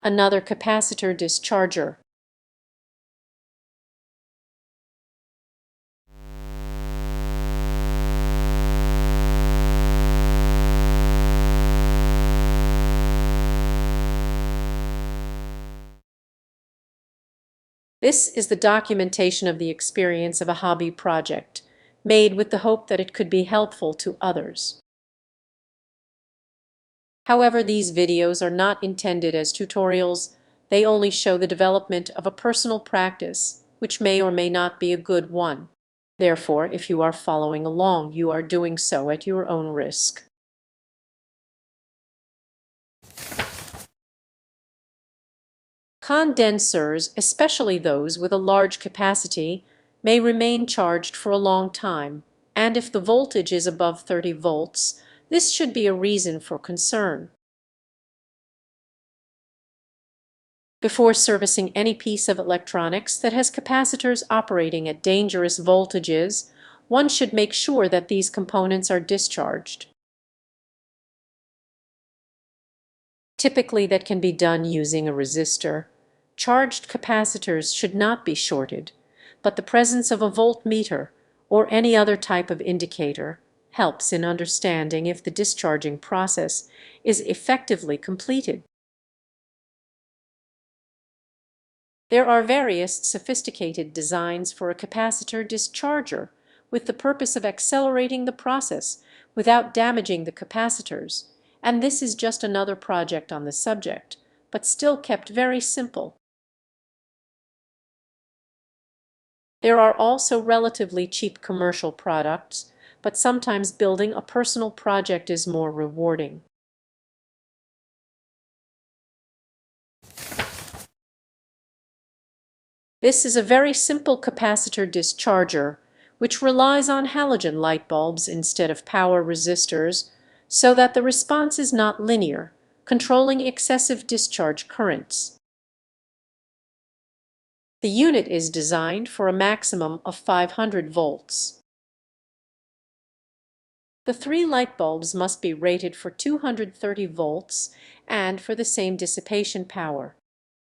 Another capacitor discharger. This is the documentation of the experience of a hobby project, made with the hope that it could be helpful to others. However, these videos are not intended as tutorials. They only show the development of a personal practice, which may or may not be a good one. Therefore, if you are following along, you are doing so at your own risk. Condensers, especially those with a large capacity, may remain charged for a long time, and if the voltage is above 30 volts, this should be a reason for concern. Before servicing any piece of electronics that has capacitors operating at dangerous voltages, one should make sure that these components are discharged. Typically, that can be done using a resistor. Charged capacitors should not be shorted, but the presence of a voltmeter or any other type of indicator helps in understanding if the discharging process is effectively completed. There are various sophisticated designs for a capacitor discharger with the purpose of accelerating the process without damaging the capacitors, and this is just another project on the subject, but still kept very simple. There are also relatively cheap commercial products, but sometimes building a personal project is more rewarding. This is a very simple capacitor discharger, which relies on halogen light bulbs instead of power resistors, so that the response is not linear, controlling excessive discharge currents. The unit is designed for a maximum of 500 volts. The three light bulbs must be rated for 230 volts and for the same dissipation power.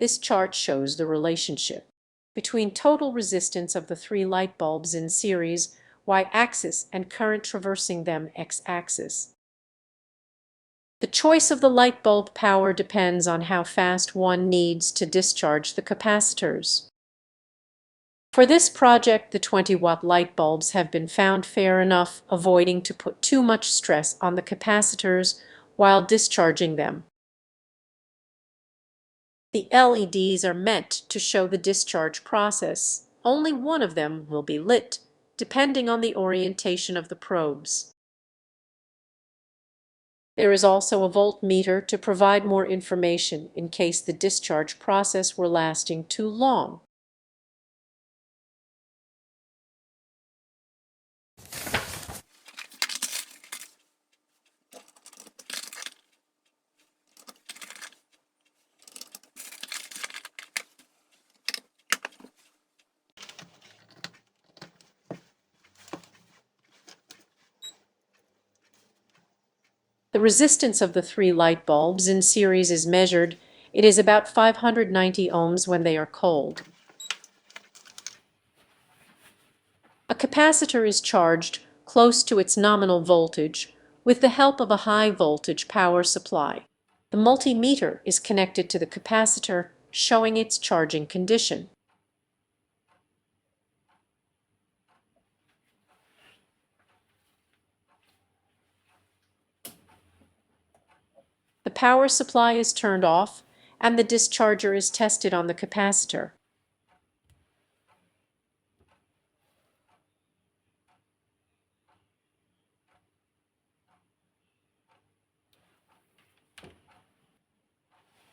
This chart shows the relationship between total resistance of the three light bulbs in series y-axis and current traversing them x-axis. The choice of the light bulb power depends on how fast one needs to discharge the capacitors. For this project, the 20-watt light bulbs have been found fair enough, avoiding to put too much stress on the capacitors while discharging them. The LEDs are meant to show the discharge process. Only one of them will be lit, depending on the orientation of the probes. There is also a voltmeter to provide more information in case the discharge process were lasting too long. The resistance of the three light bulbs in series is measured. It is about 590 ohms when they are cold. A capacitor is charged close to its nominal voltage with the help of a high voltage power supply. The multimeter is connected to the capacitor, showing its charging condition. The power supply is turned off and the discharger is tested on the capacitor.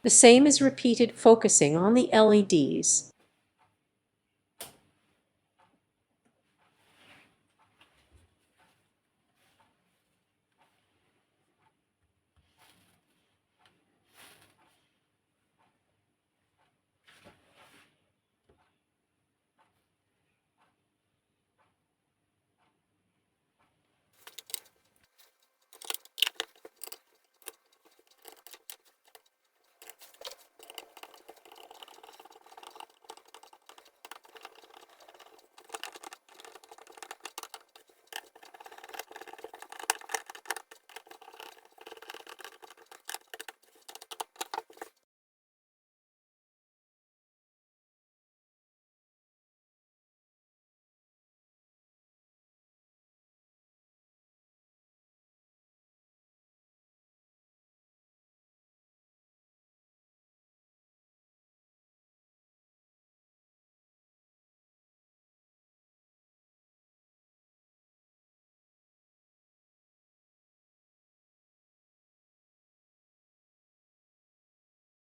The same is repeated focusing on the LEDs.